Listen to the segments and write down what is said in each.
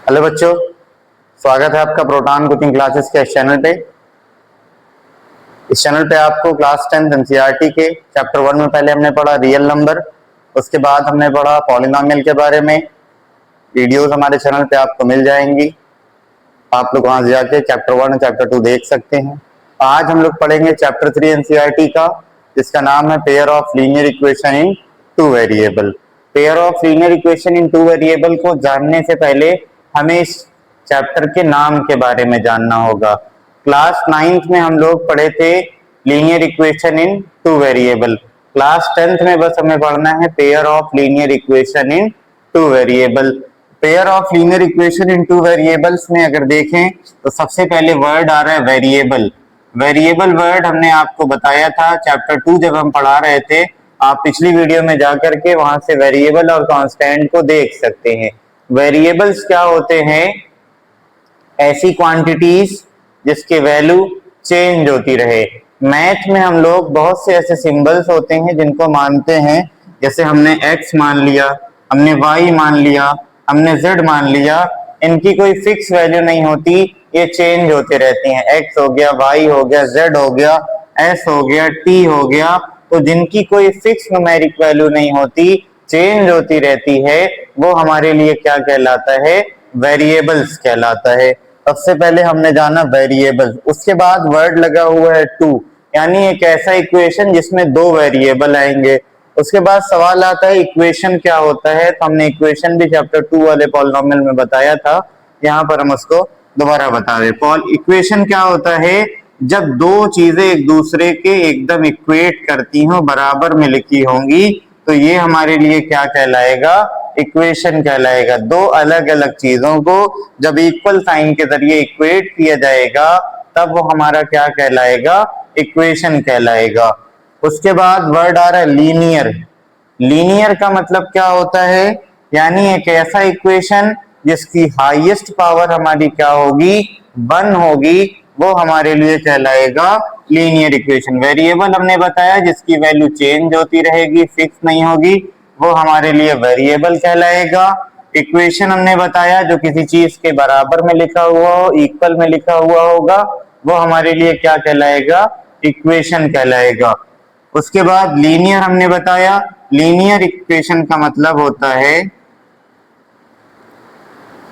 Hello बच्चों, स्वागत है आपका प्रोटॉन कोचिंग क्लासेस के इस चैनल पे। इस चैनल पे आपको क्लास 10 एनसीईआरटी के चैप्टर 1 में पहले हमने पढ़ा रियल नंबर, उसके बाद हमने पढ़ा पॉलिनोमियल के बारे में। वीडियोस हमारे चैनल पे आपको मिल जाएंगी, आप लोग वहां से जाके चैप्टर 1 और चैप्टर 2 देख सकते हैं। आज हम लोग पढ़ेंगे चैप्टर 3 एनसीईआरटी का, जिसका नाम है pair of linear equation in two variable. Pair of linear equation in two variable को जानने से पहले हमें इस चैप्टर के नाम के बारे में जानना होगा। क्लास 9th में हम लोग पढ़े थे linear equation in two variable. Class 10th में बस हमें पढ़ना है pair of linear equation in two variable. Pair of linear equation in two variables में अगर देखें तो सबसे पहले वर्ड आ रहा है वेरिएबल। वेरिएबल वर्ड हमने आपको बताया था चैप्टर 2 जब हम पढ़ा रहे थे। आप पिछली वीडियो में जाकर के वहां से वेरिएबल और कांस्टेंट को देख सकते हैं। वेरिएबल्स क्या होते हैं? ऐसी क्वांटिटीज जिसके वैल्यू चेंज होती रहे। मैथ में हम लोग बहुत से ऐसे सिंबल्स होते हैं जिनको मानते हैं, जैसे हमने x मान लिया, हमने y मान लिया, हमने z मान लिया। इनकी कोई फिक्स वैल्यू नहीं होती, ये चेंज होते रहते हैं। x हो गया, y हो गया, z हो गया, s हो गया, t हो गया। तो जिनकी कोई फिक्स न्यूमेरिक वैल्यू नहीं होती, चेंज होती रहती है, वो हमारे लिए क्या कहलाता है? वेरिएबल्स कहलाता है। सबसे पहले हमने जाना वेरिएबल, उसके बाद वर्ड लगा हुआ है टू, यानी एक ऐसा इक्वेशन जिसमें दो वेरिएबल आएंगे। उसके बाद सवाल आता है इक्वेशन क्या होता है, तो हमने इक्वेशन भी चैप्टर 2 वाले पॉलिनोमियल में बताया था, यहाँ पर हम उसको दोबारा बता रहे। इक्वेशन क्या होता है? जब दो चीजें एक दूसरे के एकदम इक्वेट करती हो, बराबर में लिखी होंगी, तो ये हमारे लिए क्या कहलाएगा? इक्वेशन कहलाएगा। दो अलग अलग चीजों को जब इक्वल साइन के जरिए इक्वेट किया जाएगा, तब वो हमारा क्या कहलाएगा? इक्वेशन कहलाएगा। उसके बाद वर्ड आ रहा है लीनियर। लीनियर का मतलब क्या होता है? यानी एक ऐसा इक्वेशन जिसकी हाईएस्ट पावर हमारी क्या होगी? 1 होगी, वो हमारे लिए कहलाएगा लीनियर इक्वेशन। वेरिएबल हमने बताया जिसकी वैल्यू चेंज होती रहेगी, फिक्स नहीं होगी, वो हमारे लिए वेरिएबल कहलाएगा। इक्वेशन हमने बताया जो किसी चीज के बराबर में लिखा हुआ हो, इक्वल में लिखा हुआ होगा, वो हमारे लिए क्या कहलाएगा? इक्वेशन कहलाएगा। उसके बाद लीनियर हमने बताया, लीनियर इक्वेशन का मतलब होता है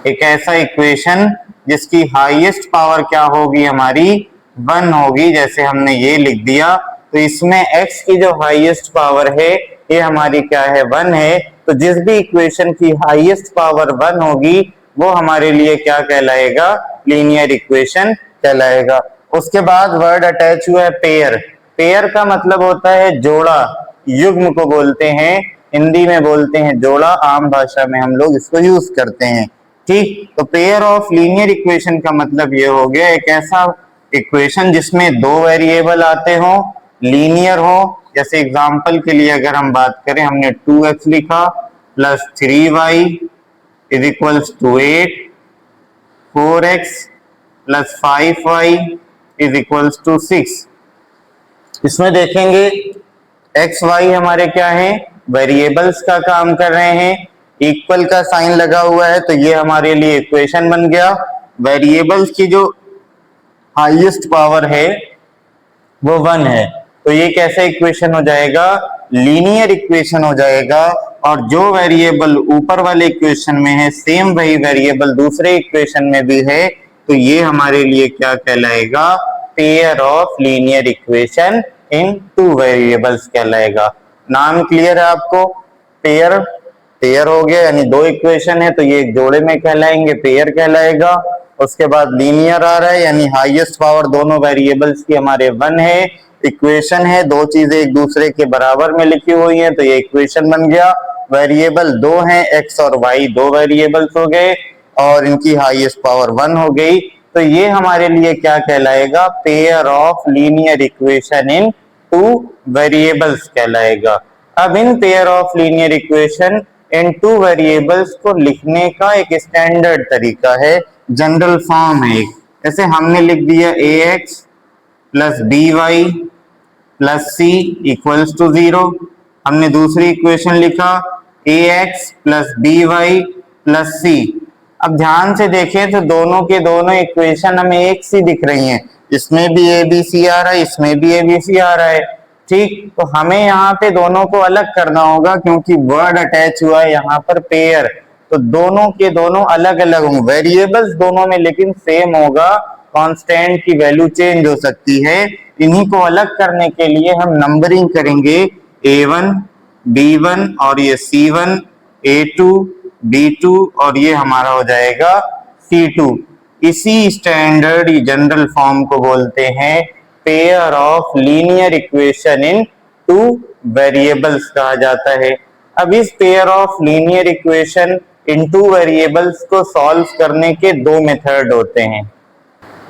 एक ऐसा इक्वेशन जिसकी हाईएस्ट पावर क्या होगी? हमारी 1 होगी। जैसे हमने ये लिख दिया, तो इसमें x की जो हाईएस्ट पावर है ये हमारी क्या है? 1 है। तो जिस भी इक्वेशन की हाईएस्ट पावर 1 होगी, वो हमारे लिए क्या कहलाएगा? लीनियर इक्वेशन कहलाएगा। उसके बाद वर्ड अटैच हुआ है पेयर। पेयर का मतलब होता है जोड़ा, युग्म को बोलते हैं, हिंदी में बोलते हैं जोड़ा, आम भाषा में हम लोग इसको यूज करते हैं। ठीक, तो पेयर ऑफ लीनियर इक्वेशन का मतलब ये हो गया एक ऐसा इक्वेशन जिसमें दो वेरिएबल आते हो, लीनियर हो। जैसे एग्जांपल के लिए अगर हम बात करें, हमने 2x लिखा plus 3y is equals to 8, 4x plus 5y is equals to 6। इसमें देखेंगे x y हमारे क्या है? वेरिएबल्स का काम कर रहे हैं। इक्वल का साइन लगा हुआ है, तो ये हमारे लिए इक्वेशन बन गया। वेरिएबल्स की जो हाईएस्ट पावर है वो 1 है, तो ये कैसे इक्वेशन हो जाएगा? लीनियर इक्वेशन हो जाएगा। और जो वेरिएबल ऊपर वाले इक्वेशन में है, सेम वही वेरिएबल दूसरे इक्वेशन में भी है, तो ये हमारे लिए क्या कहलाएगा? Pair of linear equation in two variables कहलाएगा। नाम क्लियर है आपको? पेयर पेयर हो गया, यानी दो इक्वेशन है, तो ये एक जोड़े में कहलाएंगे, पेयर कहलाएगा। उसके बाद लीनियर आ रहा है, यानी हाईएस्ट पावर दोनों वेरिएबल्स की हमारे 1 है। इक्वेशन है, दो चीजें एक दूसरे के बराबर में लिखी हुई हैं, तो ये इक्वेशन बन गया। वेरिएबल दो हैं, x और y दो वेरिएबल्स हो गए, और इनकी हाईएस्ट पावर 1 हो गई, तो ये हमारे लिए क्या कहलाएगा? Pair of linear equation in two variables कहलाएगा। अब in pair of linear equation in two variables को लिखने का एक स्टैंडर्ड तरीका है, जनरल फॉर्म है। जैसे हमने लिख दिया ax plus by plus c equals to 0। हमने दूसरी इक्वेशन लिखा ax plus by plus c अब ध्यान से देखें तो दोनों के दोनों इक्वेशन हमें एक सी दिख रही हैं, इसमें भी ए बी सी आ रहा है, इसमें भी ए बी सी आ रहा है। ठीक, तो हमें यहाँ पे दोनों को अलग करना होगा क्योंकि वर्ड अटैच हुआ है यहाँ पर पेयर, तो दोनों के दोनों अलग अलग होंगे, वेरिएबल्स दोनों में लेकिन सेम होगा, कांस्टेंट की वैल्यू चेंज हो सकती है। इन्हीं को अलग करने के लिए हम नंबरिंग करेंगे A1, B1 और ये C1, A2, B2 और ये हमारा हो जाएगा C2। इसी स्टैंडर्ड जनरल फॉर्म को बोलते हैं pair of linear equation in two variables कहा जाता है। अब इस pair of linear equation in two variables को सॉल्व करने के दो मेथड होते हैं।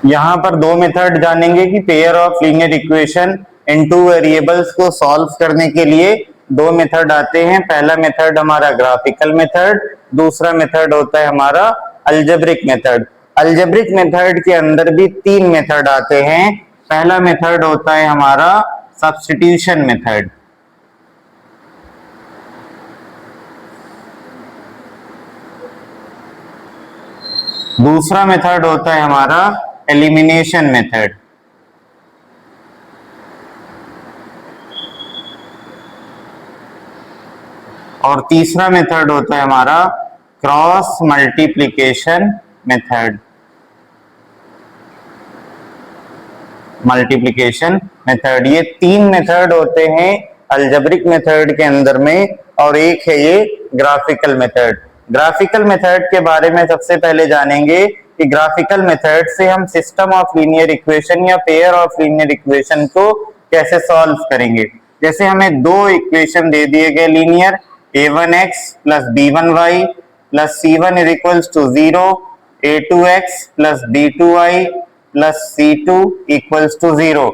यहाँ पर दो मेथड जानेंगे कि pair of linear equation in two variables को सॉल्व करने के लिए दो मेथड आते हैं। पहला मेथड हमारा ग्राफिकल मेथड, दूसरा मेथड होता है हमारा अलजेब्रिक मेथड। अलजेब्रिक मेथड के अंदर भी तीन मेथड आते हैं। पहला मेथड होता है हमारा सब्स्टिट्यूशन मेथड, दूसरा मेथड होता है हमारा एलिमिनेशन मेथड, और तीसरा मेथड होता है हमारा cross multiplication method. Multiplication method, ये तीन मेथड होते हैं अलजेब्रिक मेथड के अंदर में, और एक है ये ग्राफिकल मेथड। ग्राफिकल मेथड के बारे में सबसे पहले जानेंगे कि ग्राफिकल मेथड से हम सिस्टम ऑफ लीनियर इक्वेशन या पेयर ऑफ लीनियर इक्वेशन को कैसे सॉल्व करेंगे। जैसे हमें दो इक्वेशन दे दिए गए linear, a1x plus b1y plus c1 is equals to 0, a2x plus b2y plus c2 equals to 0।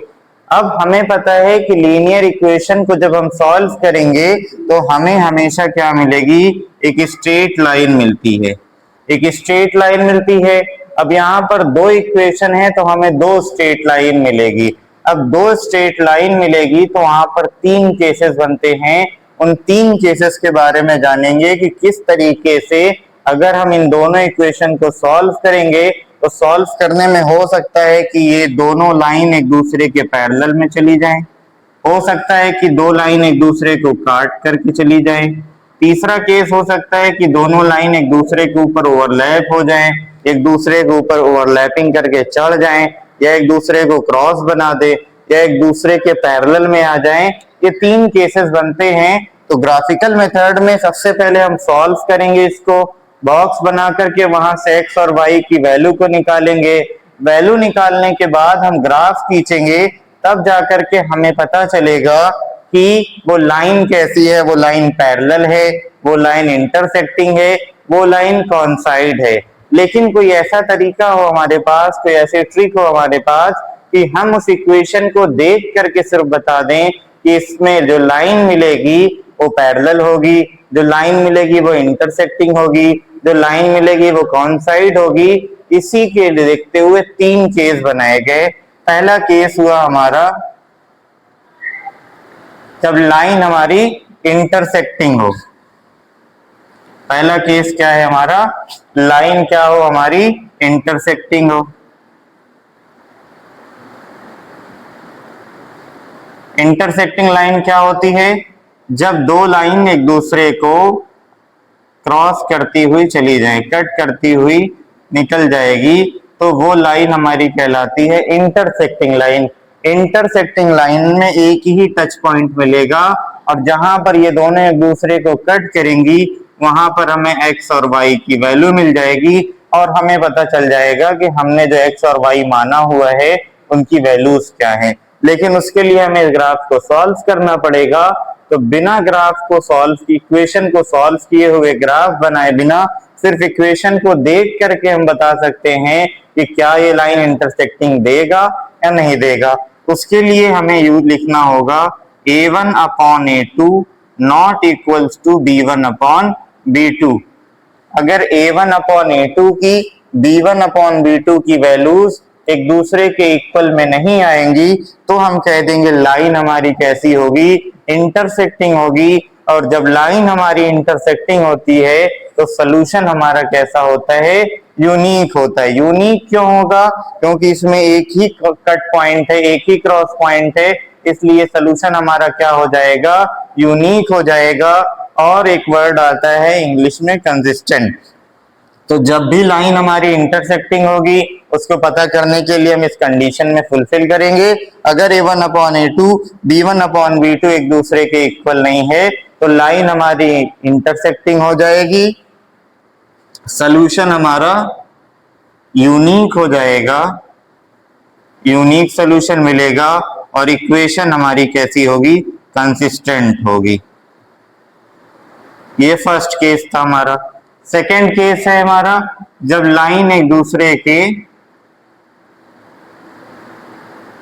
अब हमें पता है कि लीनियर इक्वेशन को जब हम सॉल्व करेंगे तो हमें हमेशा क्या मिलेगी, एक स्ट्रेट लाइन मिलती है, एक स्ट्रेट लाइन मिलती है। अब यहाँ पर दो इक्वेशन है तो हमें दो स्ट्रेट लाइन मिलेगी। अब दो स्ट्रेट लाइन मिलेगी तो वहां पर तीन केसेस बनते हैं। उन तीन केसेस के बारे में जानेंगे कि किस तरीके से अगर हम इन दोनों इक्वेशन को सॉल्व करेंगे तो सॉल्व करने में हो सकता है कि ये दोनों लाइन एक दूसरे के पैरेलल में चली जाएं, हो सकता है कि दो लाइन एक दूसरे को काट करके चली जाएं, तीसरा केस हो सकता है कि दोनों लाइन एक दूसरे के ऊपर ओवरलैप हो जाएं, एक दूसरे के ऊपर ओवरलैपिंग करके चढ़ जाएं, या एक दूसरे को क्रॉस बना दे, या एक दूसरे के पैरेलल में आ जाएं। ये तीन केसेस बनते हैं। तो ग्राफिकल मेथड में सबसे पहले हम सॉल्व करेंगे, इसको बॉक्स बना करके वहां से x और y की वैल्यू को निकालेंगे। वैल्यू निकालने के बाद हम ग्राफ खींचेंगे, तब जाकर के हमें पता चलेगा कि वो लाइन कैसी है, वो लाइन पैरेलल है, वो लाइन इंटरसेक्टिंग है, वो लाइन कौन साइड है। लेकिन कोई ऐसा तरीका हो हमारे पास, कोई ऐसे ट्रिक हो हमारे पास कि हम उस इक्वेशन को देख करके सिर्फ बता दें कि इसमें जो लाइन मिलेगी वो पैरेलल होगी, जो लाइन मिलेगी वो इंटरसेक्टिंग होगी, जो लाइन मिलेगी वो कौन साइड होगी। इसी के देखते हुए तीन केस बनाए गए। पहला केस हुआ हमारा जब लाइन हमारी इंटरसेक्टिंग हो। पहला केस क्या है हमारा, लाइन क्या हो हमारी इंटरसेक्टिंग हो। इंटरसेक्टिंग लाइन क्या होती है, जब दो लाइन एक दूसरे को क्रॉस करती हुई चली जाए, कट करती हुई निकल जाएगी, तो वो लाइन हमारी कहलाती है इंटरसेक्टिंग लाइन। इंटरसेक्टिंग लाइन में एक ही टच पॉइंट मिलेगा, और जहां पर ये दोनों एक दूसरे को कट करेंगी वहां पर हमें x और y की वैल्यू मिल जाएगी, और हमें पता चल जाएगा कि हमने जो x और y माना हुआ है उनकी वैल्यूज क्या है। लेकिन उसके लिए हमें ग्राफ को सॉल्व करना पड़ेगा। तो बिना ग्राफ को सॉल्व, इक्वेशन को सॉल्व किए हुए ग्राफ बनाए बिना सिर्फ इक्वेशन को देख करके हम बता सकते हैं कि क्या ये लाइन इंटरसेक्टिंग देगा या नहीं देगा। उसके लिए हमें यूज लिखना होगा a1 upon a2 not equals to b1 upon b2। अगर a1 अपॉन a2 की, b1 अपॉन b2 की वैल्यूज एक दूसरे के इक्वल में नहीं आएंगी तो हम कह देंगे लाइन हमारी कैसी होगी, इंटरसेक्टिंग होगी। और जब लाइन हमारी इंटरसेक्टिंग होती है तो सोल्यूशन हमारा कैसा होता है, यूनिक होता है। यूनिक क्यों होगा, क्योंकि इसमें एक ही कट पॉइंट है, एक ही क्रॉस पॉइंट है, इसलिए सोल्यूशन हमारा क्या हो जाएगा, यूनिक हो जाएगा। और एक वर्ड आता है इंग्लिश में कंसिस्टेंट। तो जब भी लाइन हमारी इंटरसेक्टिंग होगी उसको पता करने के लिए हम इस कंडीशन में फुलफिल करेंगे। अगर A1/A2 B1/B2 एक दूसरे के इक्वल नहीं है तो लाइन हमारी इंटरसेक्टिंग हो जाएगी, सोल्यूशन हमारा यूनिक हो जाएगा, यूनिक सोल्यूशन मिलेगा और इक्वेशन हमारी कैसी होगी, कंसिस्टेंट होगी। ये फर्स्ट केस था हमारा। सेकेंड केस है हमारा जब लाइन एक दूसरे के,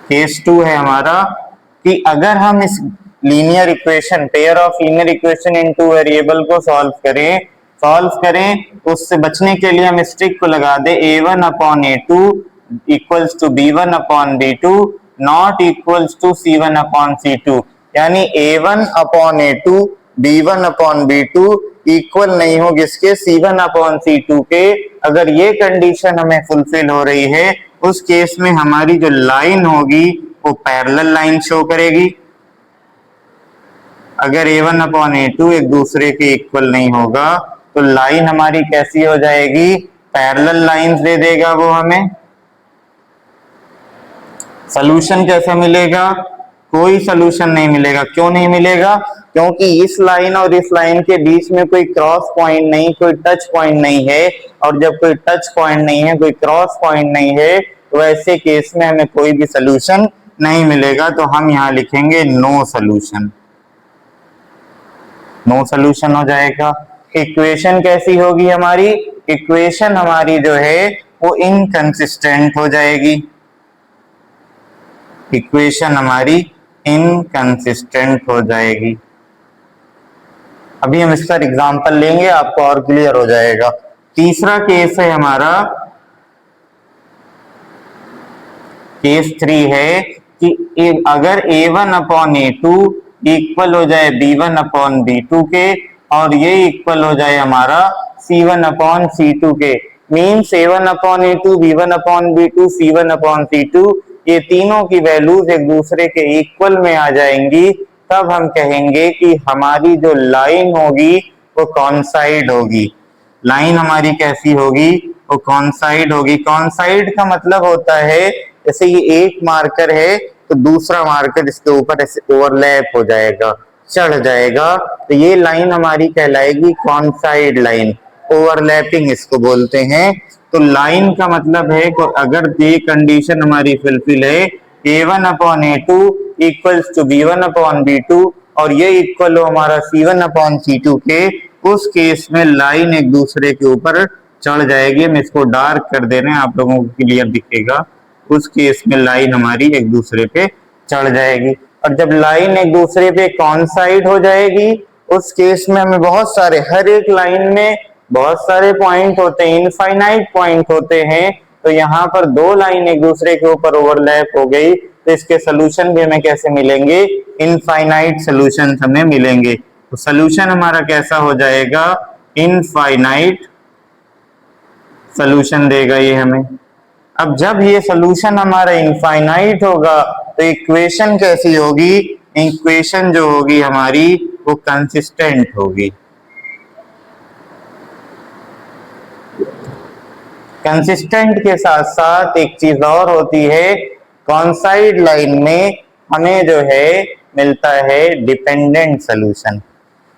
केस 2 है हमारा कि अगर हम इस linear equation, pair of linear equation in two variable को सॉल्व करें उससे बचने के लिए हम इस ट्रिक को लगा दे, A1/A2 equals to B1/B2 not equals to C1/C2, यानी A1/A2 B1/B2 इक्वल नहीं हो किसके, C1/C2 के। अगर ये कंडीशन हमें फुलफिल हो रही है उस केस में हमारी जो लाइन होगी वो पैरेलल लाइन शो करेगी। अगर A1/A2 एक दूसरे के इक्वल नहीं होगा तो लाइन हमारी कैसी हो जाएगी, पैरेलल लाइंस दे देगा वो हमें। सॉल्यूशन कैसा मिलेगा, कोई सॉल्यूशन नहीं मिलेगा। क्यों नहीं मिलेगा, क्योंकि इस लाइन और इस लाइन के बीच में कोई क्रॉस पॉइंट नहीं, कोई टच पॉइंट नहीं है। और जब कोई टच पॉइंट नहीं है, कोई क्रॉस पॉइंट नहीं है, तो ऐसे केस में हमें कोई भी सॉल्यूशन नहीं मिलेगा। तो हम यहाँ लिखेंगे नो सॉल्यूशन, नो सॉल्यूशन हो जाएगा। इक्वेशन कैसी होगी हमारी, इक्वेशन हमारी जो है वो इनकंसिस्टेंट हो जाएगी, इक्वेशन हमारी इनकंसिस्टेंट हो जाएगी। अभी हम इस पर एग्जांपल लेंगे, आपको और क्लियर हो जाएगा। तीसरा केस है हमारा, केस 3 है कि अगर A1/A2 इक्वल हो जाए B1/B2 के और ये इक्वल हो जाए हमारा C1/C2 के, मीन्स A1/A2 B1/B2 C1/C2 ये तीनों की वैल्यूज एक दूसरे के इक्वल में आ जाएंगी, तब हम कहेंगे कि हमारी जो लाइन होगी वो कॉन्साइड होगी। लाइन हमारी कैसी होगी, वो कॉन्साइड होगी। कॉन्साइड का मतलब होता है जैसे ये एक मार्कर है तो दूसरा मार्कर इसके ऊपर ऐसे ओवरलैप हो जाएगा, चढ़ जाएगा, तो ये लाइन हमारी कहलाएगी कॉन्साइड लाइन, ओवरलैपिंग इसको बोलते हैं। तो लाइन का मतलब है कि अगर ये कंडीशन हमारी फुलफिल है, A1/A2 इक्वल्स टू B1/B2 और ये इक्वल हो हमारा C1/C2 के, उस केस में लाइन एक दूसरे के ऊपर चढ़ जाएगी। हम इसको डार्क कर दे रहे हैं, आप लोगों को क्लियर दिखेगा। उस केस में लाइन हमारी एक दूसरे पे चढ़ जाएगी। और जब लाइन एक दूसरे पे कॉन्साइड हो जाएगी उस केस में हमें बहुत सारे, हर एक लाइन में बहुत सारे पॉइंट होते हैं, इनफाइनाइट पॉइंट होते हैं। तो यहाँ पर दो लाइन एक दूसरे के ऊपर ओवरलैप हो गई तो इसके सोल्यूशन भी हमें कैसे मिलेंगे, इनफाइनाइट सोल्यूशन हमें मिलेंगे। तो सोल्यूशन हमारा कैसा हो जाएगा, इनफाइनाइट सोल्यूशन देगा ये हमें। अब जब ये सोल्यूशन हमारा इनफाइनाइट होगा तो इक्वेशन कैसी होगी, इक्वेशन जो होगी हमारी वो कंसिस्टेंट होगी। कंसिस्टेंट के साथ साथ एक चीज और होती है, कॉन्साइड लाइन में हमें जो है मिलता है डिपेंडेंट सोल्यूशन,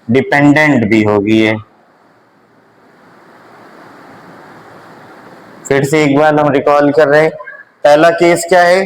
डिपेंडेंट भी होगी ये। फिर से एक बार हम रिकॉल कर रहे हैं। पहला केस क्या है,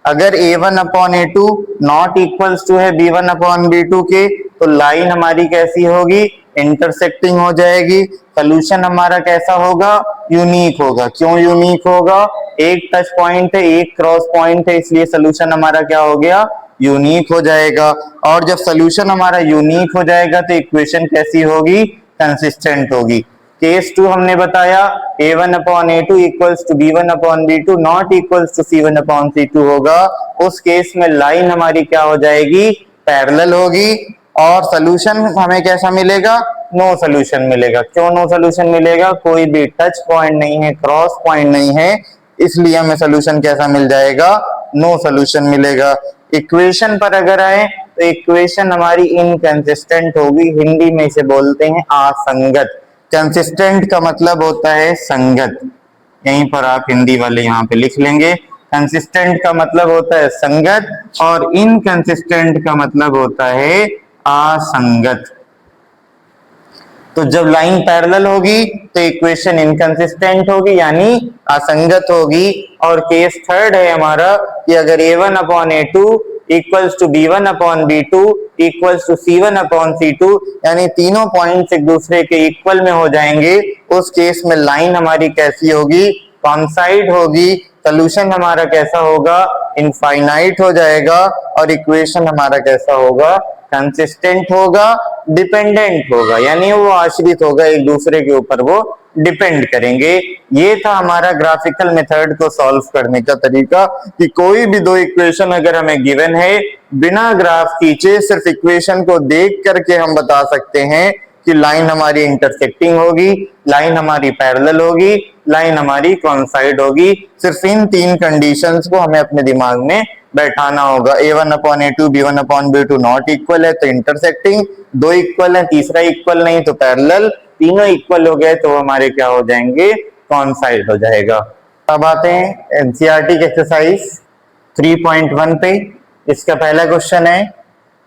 अगर A1/A2 नॉट इक्वल्स टू है B1/B2 के, तो लाइन हमारी कैसी होगी, इंटरसेक्टिंग हो जाएगी। सोल्यूशन हमारा कैसा होगा, यूनिक होगा। क्यों यूनिक होगा, एक टच पॉइंट है, एक क्रॉस पॉइंट है, इसलिए सोल्यूशन हमारा क्या हो गया, यूनिक हो जाएगा। और जब सोल्यूशन हमारा यूनिक हो जाएगा तो इक्वेशन कैसी होगी, कंसिस्टेंट होगी। केस 2 हमने बताया, A1/A2 equals to B1/B2 not equals to C1/C2 होगा। उस केस में लाइन हमारी क्या हो जाएगी, पैरेलल होगी। और सोल्यूशन हमें कैसा मिलेगा, नो सोल्यूशन मिलेगा। क्यों नो सोल्यूशन मिलेगा, कोई भी टच पॉइंट नहीं है, क्रॉस पॉइंट नहीं है, इसलिए हमें सोल्यूशन कैसा मिल जाएगा, नो सोल्यूशन मिलेगा। इक्वेशन पर अगर आए तो इक्वेशन हमारी इनकंसिस्टेंट होगी, हिंदी में इसे बोलते हैं असंगत। कंसिस्टेंट का मतलब होता है संगत, यहीं पर आप हिंदी वाले यहाँ पे लिख लेंगे। कंसिस्टेंट का मतलब होता है संगत और इनकंसिस्टेंट का मतलब होता है असंगत। तो जब लाइन पैरेलल होगी तो इक्वेशन इनकंसिस्टेंट होगी यानी असंगत होगी। और केस थर्ड है हमारा कि अगर a1 upon a2 equals to b1 upon b2 equals to c1 upon c2 यानी तीनों पॉइंट्स एक दूसरे के इक्वल में हो जाएंगे, उस केस में लाइन हमारी कैसी होगी, कॉन्साइड होगी। सोल्यूशन हमारा कैसा होगा, इनफाइनाइट हो जाएगा और इक्वेशन हमारा कैसा होगा, कंसिस्टेंट होगा, डिपेंडेंट होगा, यानी वो आश्रित होगा एक दूसरे के ऊपर, वो डिपेंड करेंगे। ये था हमारा ग्राफिकल मेथड को सॉल्व करने का तरीका कि कोई भी दो इक्वेशन अगर हमें गिवन है, बिना ग्राफ खींचे सिर्फ इक्वेशन को देख करके हम बता सकते हैं कि लाइन हमारी इंटरसेक्टिंग होगी, लाइन हमारी पैरेलल होगी, लाइन हमारी कॉन्साइड होगी। सिर्फ इन तीन कंडीशंस को हमें अपने दिमाग में बैठाना होगा। a1 upon a2 b1 upon b2 not equal है तो इंटरसेक्टिंग, दो इक्वल है तीसरा इक्वल नहीं तो पैरेलल, तीनों इक्वल हो गए तो हमारे क्या हो जाएंगे, कॉन्साइड हो जाएगा। अब आते हैं एनसीईआरटी की एक्सरसाइज 3.1 पे। इसका पहला क्वेश्चन है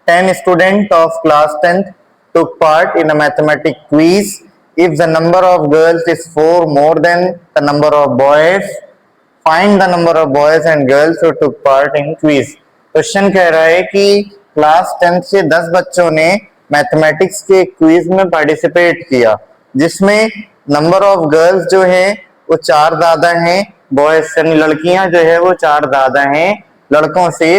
10 student of class 10th took part in a mathematics quiz. If the number of girls is 4 more than the number of boys, find the number of boys and girls who took part in quiz. Question कह रहा है कि class 10th से 10 बच्चों ने mathematics के quiz में participate किया, जिसमें नंबर ऑफ गर्ल्स जो है वो 4 ज्यादा हैं, बॉयज यानी लड़कियां जो है वो 4 ज्यादा हैं लड़कों से।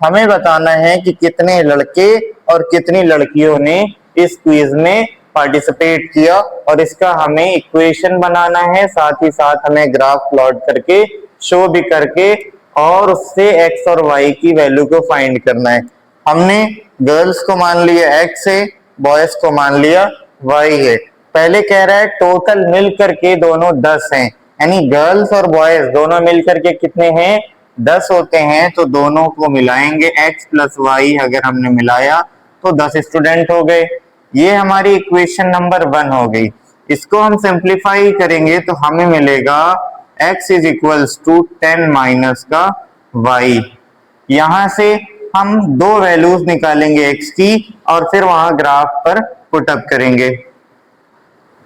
हमें बताना है कि कितने लड़के और कितनी लड़कियों ने इस क्विज में पार्टिसिपेट किया और इसका हमें इक्वेशन बनाना है, साथ ही साथ हमें ग्राफ प्लॉट करके शो भी करके और उससे x और y की वैल्यू को फाइंड करना है। हमने गर्ल्स को मान लिया x है, बॉयज को मान लिया y है। पहले कह रहा है टोटल मिल करके दोनों 10 हैं, यानी गर्ल्स और बॉयज दोनों मिल करके कितने हैं, 10 होते हैं। तो दोनों को मिलाएंगे, x प्लस y अगर हमने मिलाया तो 10 स्टूडेंट हो गए। ये हमारी इक्वेशन नंबर 1 हो गई। इसको हम सिंप्लीफाई करेंगे तो हमें मिलेगा x is equals to 10 minus का y। यहां से हम दो वैल्यूज निकालेंगे x की और फिर वहां ग्राफ पर पुट अप करेंगे,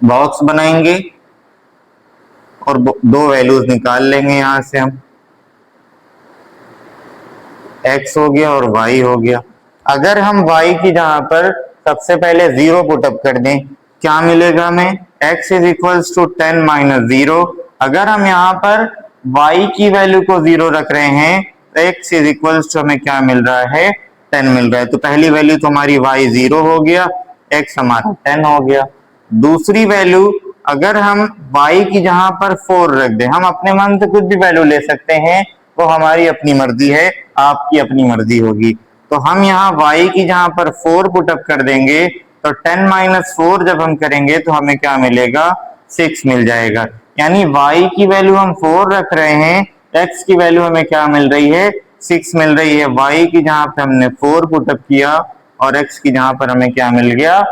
बॉक्स बनाएंगे और दो वैल्यूज निकाल लेंगे। यहां से हम x हो गया और y हो गया। अगर हम y की जहां पर सबसे पहले 0 पुटअप कर दें, क्या मिलेगा हमें, x is equals to 10 minus 0। अगर हम यहाँ पर y की वैल्यू को 0 रख रहे हैं तो x इज इक्वल्स टू हमें क्या मिल रहा है, 10 मिल रहा है। तो पहली वैल्यू तो हमारी y 0 हो गया, x हमारा 10 हो गया। दूसरी वैल्यू अगर हम y की जहां पर 4 रख दें, हम अपने मन से कुछ भी वैल्यू ले सकते हैं, वो हमारी अपनी मर्जी है, आपकी अपनी मर्जी होगी। तो हम यहाँ y की जहां पर 4 पुटअप कर देंगे तो 10 माइनस 4 जब हम करेंगे तो हमें क्या मिलेगा, 6 मिल जाएगा। यानी y की वैल्यू हम 4 रख रहे हैं, x की वैल्यू हमें क्या मिल रही है, 6 मिल रही है। y की जहां पर हमने 4 पुटअप किया और x की जहां पर हमें क्या मिल गया,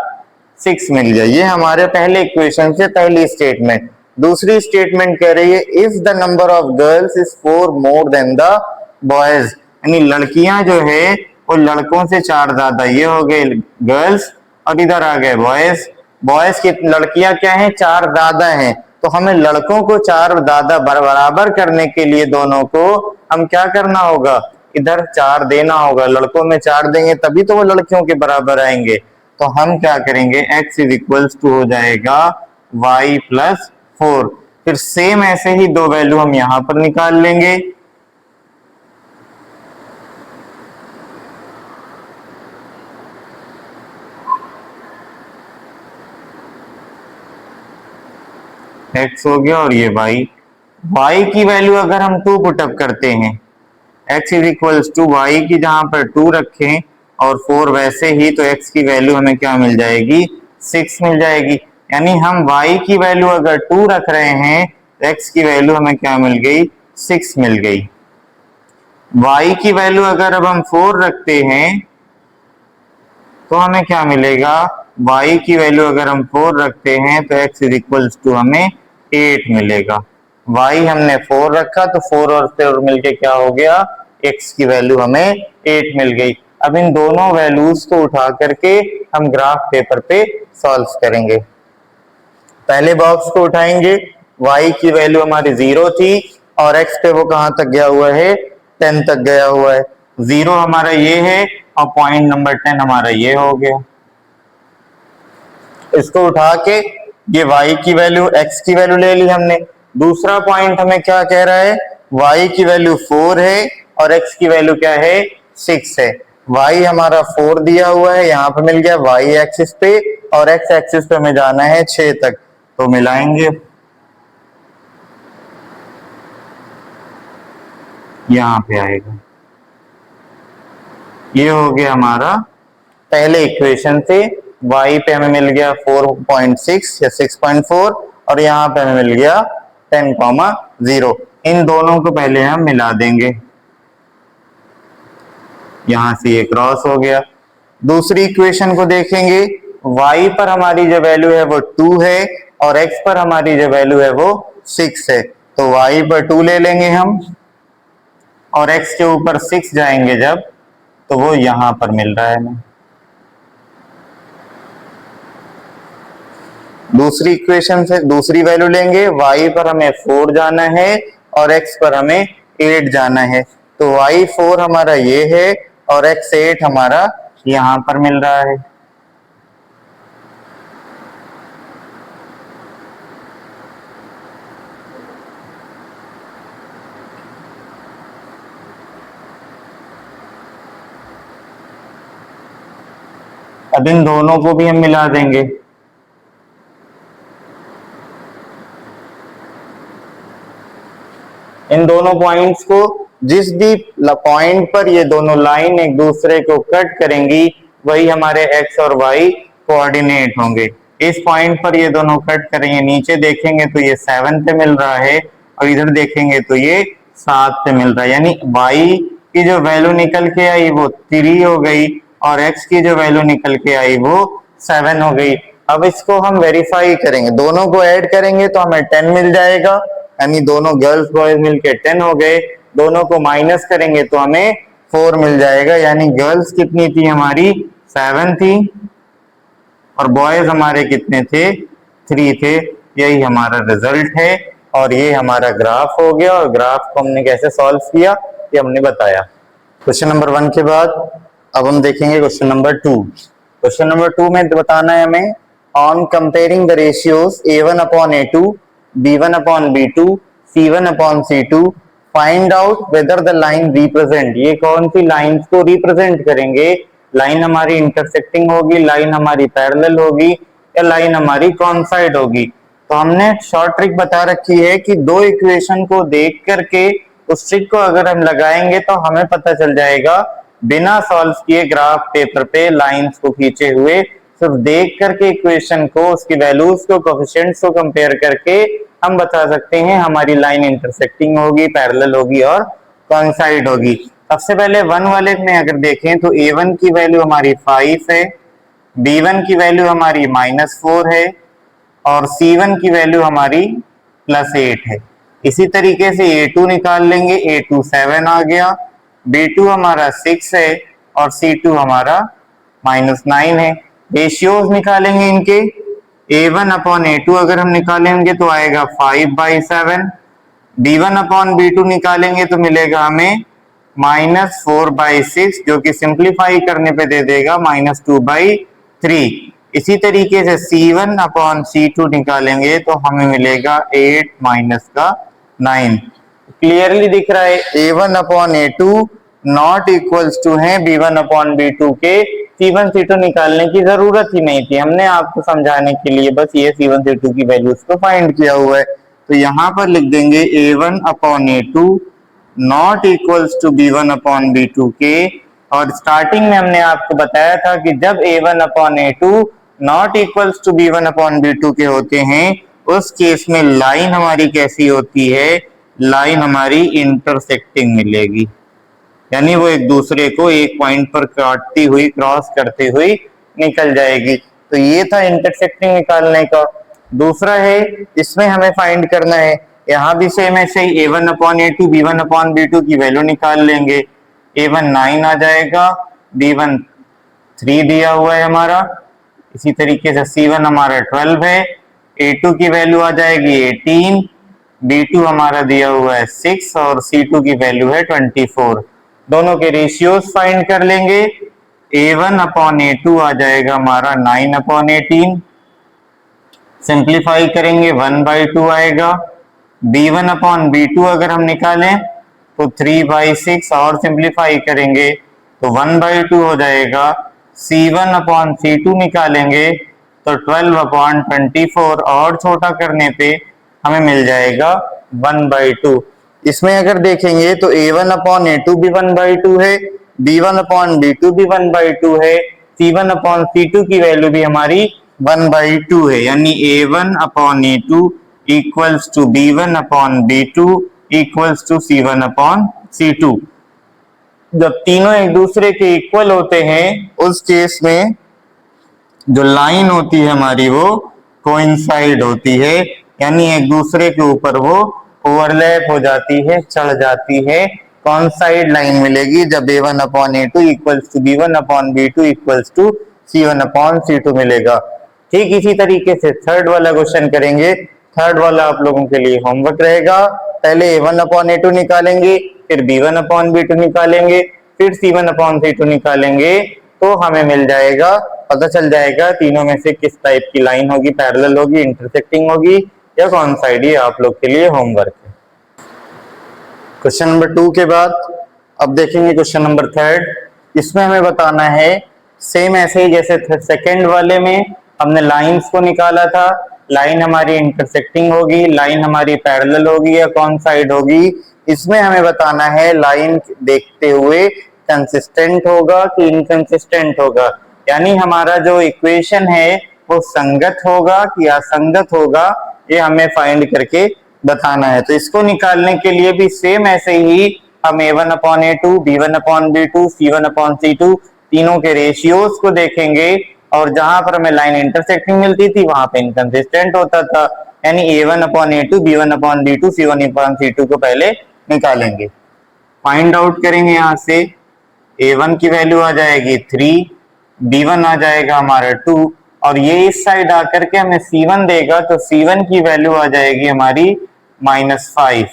6 मिल गया। ये हमारे पहले इक्वेशन से पहली स्टेटमेंट। दूसरी स्टेटमेंट कह रही है if the number of girls is 4 more than the boys, यानी लड़कियां जो है वो लड़कों से 4 ज्यादा, ये हो गए गर्ल्स और इधर आ गए बॉयज। बॉयज की लड़कियां क्या है, 4 ज्यादा हैं, तो हमें लड़कों को 4 ज्यादा बराबर करने के लिए दोनों को हम क्या करना होगा, इधर 4 देना होगा। लड़कों में 4 देंगे तभी तो वो लड़कियों के बराबर आएंगे। तो हम क्या करेंगे, x इज इक्वल्स टू हो जाएगा y प्लस 4। फिर सेम ऐसे ही दो वैल्यू हम यहां पर निकाल लेंगे। x हो गया और ये y की वैल्यू अगर हम 2 पुटअप करते हैं, x is equals to y की जहां पर 2 रखें और 4 वैसे ही, तो x की वैल्यू हमें क्या मिल जाएगी, 6 मिल जाएगी। यानी हम y की वैल्यू अगर 2 रख रहे हैं तो x की वैल्यू हमें क्या मिल गई, 6 मिल गई। y की वैल्यू अगर अब हम 4 रखते हैं तो हमें क्या मिलेगा, y की वैल्यू अगर हम 4 रखते हैं तो x इज इक्वल्स टू हमें 8 मिलेगा। y हमने 4 रखा तो 4 और 4 मिलके क्या हो गया, x की वैल्यू हमें 8 मिल गई। अब इन दोनों वैल्यूज को उठा करके हम ग्राफ पेपर पे सॉल्व करेंगे। पहले बॉक्स को उठाएंगे, y की वैल्यू हमारी 0 थी और x पे वो कहां तक गया हुआ है, 10 तक गया हुआ है। 0 हमारा ये है और पॉइंट नंबर 10 हमारा ये हो गया। इसको उठा के ये y की वैल्यू x की वैल्यू ले ली हमने। दूसरा पॉइंट हमें क्या कह रहा है, y की वैल्यू 4 है और x की वैल्यू क्या है, 6 है। y हमारा 4 दिया हुआ है, यहाँ पे मिल गया y एक्सिस पे और x एक्सिस पे हमें जाना है 6 तक, तो मिलाएंगे। यहाँ पे आएगा, ये हो गया हमारा पहले इक्वेशन से y पे हमें मिल गया 4.6 या 6.4 और यहाँ पे हमें मिल गया 10,0। इन दोनों को पहले हम मिला देंगे, यहां से ये क्रॉस हो गया। दूसरी इक्वेशन को देखेंगे, y पर हमारी जो वैल्यू है वो 2 है और x पर हमारी जो वैल्यू है वो 6 है, तो y पर 2 ले लेंगे हम और x के ऊपर 6 जाएंगे जब, तो वो यहां पर मिल रहा है हमें। दूसरी इक्वेशन से दूसरी वैल्यू लेंगे, y पर हमें 4 जाना है और x पर हमें 8 जाना है, तो y 4 हमारा ये है और x 8 हमारा यहां पर मिल रहा है। अब इन दोनों को भी हम मिला देंगे। इन दोनों पॉइंट्स को, जिस भी पॉइंट पर ये दोनों लाइन एक दूसरे को कट करेंगी वही हमारे x और y कोऑर्डिनेट होंगे। इस पॉइंट पर ये दोनों कट करेंगे, नीचे देखेंगे तो ये 7 पे मिल रहा है और इधर देखेंगे तो ये 7 पे मिल रहा है, यानी y की जो वैल्यू निकल के आई वो 3 हो गई और x की जो वैल्यू निकल के आई वो 7 हो गई। अब इसको हम वेरीफाई करेंगे, दोनों को ऐड करेंगे तो हमें 10 मिल जाएगा, यानी दोनों गर्ल्स बॉयज मिलके 10 हो गए। दोनों को माइनस करेंगे तो हमें 4 मिल जाएगा, यानी गर्ल्स कितनी थी हमारी, 7 थी और बॉयज हमारे कितने थे, 3 थे। यही हमारा रिजल्ट है और ये हमारा ग्राफ हो गया। और ग्राफ को हमने कैसे सॉल्व किया ये हमने बताया। क्वेश्चन नंबर 1 के बाद अब हम देखेंगे क्वेश्चन नंबर 2। क्वेश्चन नंबर 2 में बताना है हमें, on comparing the ratios a1 upon a2, b1 upon b2, c1 upon c2, find out whether the line represent, ये कौन सी लाइंस को रिप्रेजेंट करेंगे, लाइन हमारी इंटरसेक्टिंग होगी, लाइन हमारी पैरेलल होगी या लाइन हमारी कॉन्साइड होगी। तो हमने शॉर्ट ट्रिक बता रखी है कि दो इक्वेशन को देख करके उस ट्रिक को अगर हम लगाएंगे तो हमें पता चल जाएगा, बिना सॉल्व किए ग्राफ पेपर पे लाइंस को खींचे हुए, सिर्फ देख करके इक्वेशन को, उसकी वैल्यूज को, कोएफिशिएंट्स को कंपेयर करके हम बता सकते हैं हमारी लाइन इंटरसेक्टिंग होगी, पैरेलल होगी और कॉइंसाइड होगी। सबसे पहले 1 वाले में अगर देखें तो a1 की वैल्यू हमारी 5 है, b1 की वैल्यू हमारी -4 है और c1 की वैल्यू हमारी +8 है। इसी तरीके से a2 निकाल लेंगे, a2 7 आ गया, b2 हमारा 6 है और c2 हमारा -9 है। रेशियोज निकालेंगे इनके, a1 अपॉन a2 अगर हम निकालेंगे तो आएगा 5/7, b1 अपॉन b2 निकालेंगे तो मिलेगा हमें -4/6, जो कि सिंप्लीफाई करने पे दे देगा -2/3। इसी तरीके से c1 अपॉन c2 निकालेंगे तो हमें मिलेगा 8 - 9। क्लियरली दिख रहा है a1 upon a2 not equals to है b1 अपॉन b2 के। c1 c2 निकालने की जरूरत ही नहीं थी, हमने आपको समझाने के लिए बस ये c1 c2 की वैल्यूज को फाइंड किया हुआ है। तो यहाँ पर लिख देंगे a1 upon a2 not equals to b1 upon b2 के, और स्टार्टिंग में हमने आपको बताया था कि जब a1 upon a2 not equals to b1 upon b2 के होते हैं, उस केस में लाइन हमारी कैसी होती है, लाइन हमारी इंटरसेक्टिंग मिलेगी, यानी वो एक दूसरे को एक पॉइंट पर काटती हुई, क्रॉस करते हुई निकल जाएगी। तो ये था इंटरसेक्टिंग निकालने का। दूसरा है, इसमें हमें फाइंड करना है, यहाँ भी सेम ऐसे ही a1 upon a2 b1 upon b2 की वैल्यू निकाल लेंगे। a1 9 आ जाएगा, b1 3 दिया हुआ है हमारा, इसी तरीके से c1 हमारा 12 है, a2 की वैल्यू आ जाएगी 18, b2 हमारा दिया हुआ है 6 और c2 की वैल्यू है 24। दोनों के रेशियोज फाइंड कर लेंगे। a1 अपॉन a2 आ जाएगा हमारा 9 अपॉन 18, सिंप्लीफाई करेंगे 1/2 आएगा। b1 अपॉन b2 अगर हम निकालें तो 3/6 और सिंप्लीफाई करेंगे तो 1/2 हो जाएगा। c1 अपॉन c2 निकालेंगे तो 12 अपॉन 24 और छोटा करने पे हमें मिल जाएगा 1/2। इसमें अगर देखेंगे तो a1 अपॉन a2 भी 1/2 है, b1 अपॉन b2 भी 1/2 है, c1 अपॉन c2 की वैल्यू भी हमारी 1/2 है, यानी a1 upon a2 equals to b1 upon b2 equals to c1 upon c2। जब तीनों एक दूसरे के इक्वल होते हैं उस केस में जो लाइन होती है हमारी वो कोइंसाइड होती है, यानी एक दूसरे के ऊपर वो ओवरलैप हो जाती है, चढ़ जाती है। कौन साइड लाइन मिलेगी, जब a1 upon a2 equals to b1 upon b2 equals to c1 upon c2 मिलेगा। ठीक इसी तरीके से थर्ड वाला क्वेश्चन करेंगे। थर्ड वाला आप लोगों के लिए होमवर्क रहेगा। पहले a1 अपॉन a2 निकालेंगे, फिर b1 अपॉन b2 निकालेंगे, फिर c1 अपॉन c2 निकालेंगे, तो हमें मिल जाएगा, पता चल जाएगा तीनों में से किस टाइप की लाइन होगी, पैरेलल होगी, इंटरसेक्टिंग होगी या कौन साइड। ये आप लोग के लिए होमवर्क है। क्वेश्चन नंबर 2 के बाद अब देखेंगे क्वेश्चन नंबर 3। इसमें हमें बताना है सेम ऐसे ही जैसे सेकंड वाले में हमने लाइंस को निकाला था, लाइन हमारी इंटरसेक्टिंग होगी, लाइन हमारी पैरेलल होगी या कौन साइड होगी। इसमें हमें बताना है लाइन देखते हुए कंसिस्टेंट होगा कि इनकंसिस्टेंट होगा, यानी हमारा जो इक्वेशन है वो संगत होगा कि असंगत होगा, ये हमें फाइंड करके बताना है। तो इसको निकालने के लिए भी सेम ऐसे ही हम a1 upon a2, b1 upon b2, c1 upon c2 तीनों के रेशियोज को देखेंगे, और जहां पर हमें लाइन इंटरसेक्टिंग मिलती थी वहां पे इनकंसिस्टेंट होता था, यानी a1 upon a2, b1 upon b2, c1 upon c2 को पहले निकालेंगे, फाइंड आउट करेंगे। यहाँ से a1 की वैल्यू आ जाएगी 3, b1 आ जाएगा हमारा 2, और ये इस साइड आकर के हमें c1 देगा तो c1 की वैल्यू आ जाएगी हमारी -5।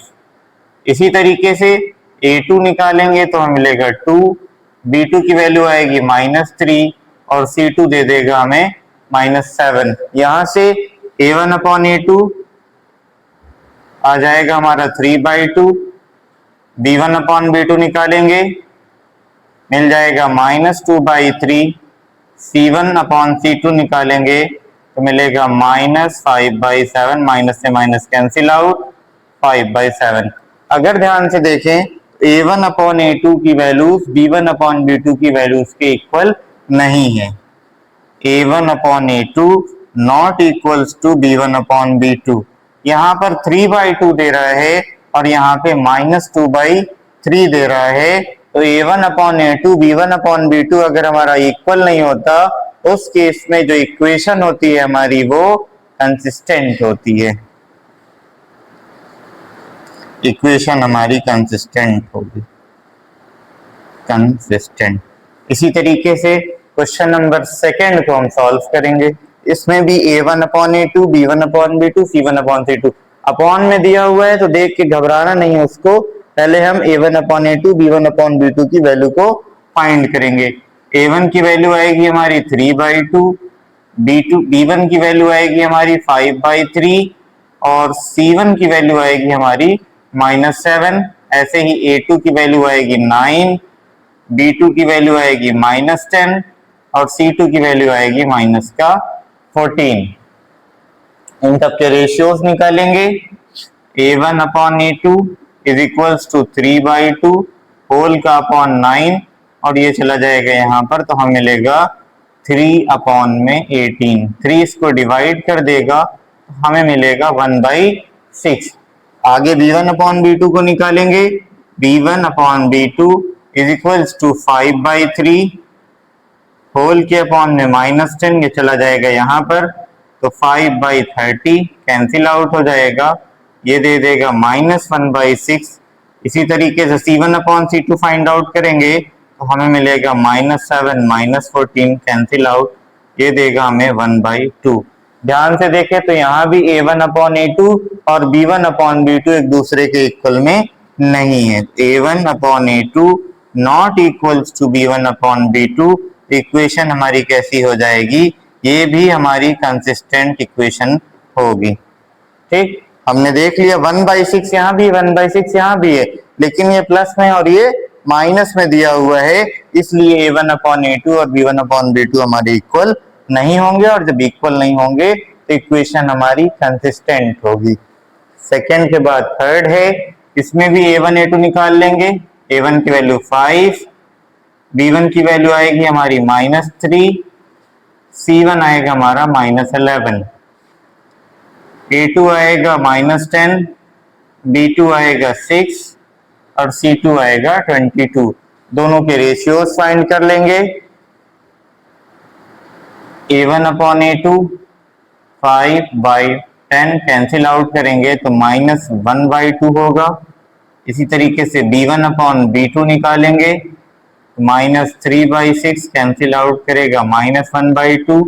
इसी तरीके से a2 निकालेंगे तो हमें मिलेगा 2, b2 की वैल्यू आएगी -3 और c2 दे देगा हमें -7। यहां से a1 अपॉन a2 आ जाएगा हमारा 3/2, b1 अपॉन b2 निकालेंगे मिल जाएगा -2/3, c1 अपॉन c2 निकालेंगे तो मिलेगा -5/7, माइनस से माइनस कैंसिल आउट, 5/7। अगर ध्यान से देखें a1 अपॉन a2 की वैल्यूज b1 अपॉन b2 की वैल्यूज के इक्वल नहीं है। a1 upon a2 not equals to b1 upon b2। यहाँ पर 3/2 दे रहा है और यहाँ पे -2/3 दे रहा है, तो a1 upon a2 b1 upon b2 अगर हमारा इक्वल नहीं होता उस केस में जो इक्वेशन होती है हमारी वो कंसिस्टेंट होती है, इक्वेशन हमारी कंसिस्टेंट होगी, कंसिस्टेंट। इसी तरीके से क्वेश्चन नंबर 2 को हम सॉल्व करेंगे। इसमें भी a1 upon a2, b1 upon b2, c1 upon c2 upon में दिया हुआ है तो देख के घबराना नहीं है उसको, पहले हम a1 upon a2, b1 upon b2 की वैल्यू को फाइंड करेंगे। a1 की वैल्यू आएगी हमारी 3/2, b1 की वैल्यू आएगी हमारी 5/3 और c1 की वैल्यू आएगी हमारी -7। ऐसे ही a2 की वैल्यू आएगी 9, b2 की वैल्यू आएगी -10 और c2 की वैल्यू आएगी -14। इन सब के रेशियोज निकालेंगे। a1 upon a2 is equals to 3/2 whole का अपॉन 9 और ये चला जाएगा यहाँ पर, तो हमें मिलेगा 3/18। 3 इसको डिवाइड कर देगा तो हमें मिलेगा 1/6। आगे b1/b2 को निकालेंगे। b1/b2 is equals to 5/3 whole के अपॉन में -10, ये चला जाएगा यहाँ पर, तो 5/30 कैंसिल आउट हो जाएगा, ये दे देगा -1/6। इसी तरीके से C1/C2 फाइंड आउट करेंगे तो हमें मिलेगा -7 -14 कैंसिल आउट, ये देगा हमें 1/2। ध्यान से देखें तो यहाँ भी A1/A2 और B1/B2 एक दूसरे के इक्वल में नहीं है। A1/A2 not equals to B1/B2, equation हमारी कैसी हो जाएगी, ये भी हमारी कंसिस्टेंट इक्वेशन होगी। ठीक, हमने देख लिया 1/6 यहाँ भी, 1/6 यहाँ भी है, लेकिन ये प्लस में और ये माइनस में दिया हुआ है, इसलिए A1/A2 और B1/B2 हमारे इक्वल नहीं होंगे, और जब इक्वल नहीं होंगे तो इक्वेशन हमारी कंसिस्टेंट होगी। सेकेंड के बाद थर्ड है, इसमें भी A1/A2 निकाल लेंगे। A1 की वैल्यू 5, B1 की वैल्यू आएगी हमारी -3, C1 आएगा हमारा -11, A2 आएगा -10, B2 आएगा 6 और C2 आएगा 22। दोनों के रेशियोज फाइंड कर लेंगे। A1/A2 5/10 कैंसिल आउट करेंगे तो -1/2 होगा। इसी तरीके से B1/B2 निकालेंगे, -3/6 कैंसिल आउट करेगा -1/2।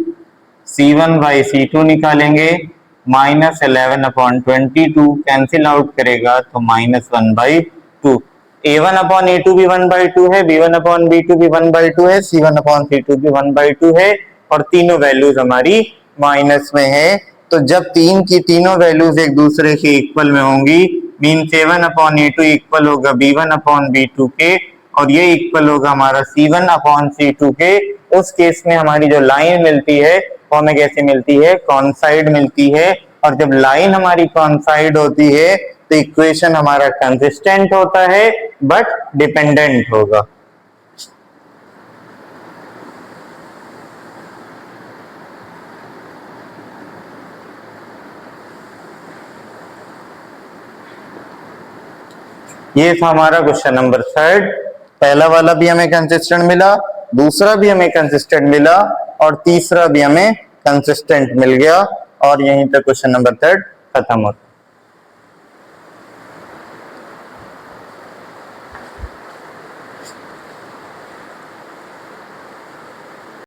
C1/C2 निकालेंगे, -11/22 कैंसिल आउट करेगा तो -1/2। A1/A2 भी 1/2 है, B1/B2 भी 1/2 है, C1/C2 भी 1/2 है, और तीनों वैल्यूज हमारी माइनस में है। तो जब तीन की तीनों वैल्यूज एक दूसरे के इक्वल में होंगी, मीन A1/A2 इक्वल होगा B1/B2 के, और ये इक्वल होगा हमारा C1/C2 के। उस केस में हमारी जो लाइन मिलती है वो हमें कैसे मिलती है, कॉन्साइड मिलती है, और जब लाइन हमारी कॉन्साइड होती है तो इक्वेशन हमारा कंसिस्टेंट होता है बट डिपेंडेंट होगा। ये था हमारा क्वेश्चन नंबर थर्ड। पहला वाला भी हमें कंसिस्टेंट मिला, दूसरा भी हमें कंसिस्टेंट मिला, और तीसरा भी हमें कंसिस्टेंट मिल गया, और यहीं तक क्वेश्चन नंबर थर्ड खत्म होता है।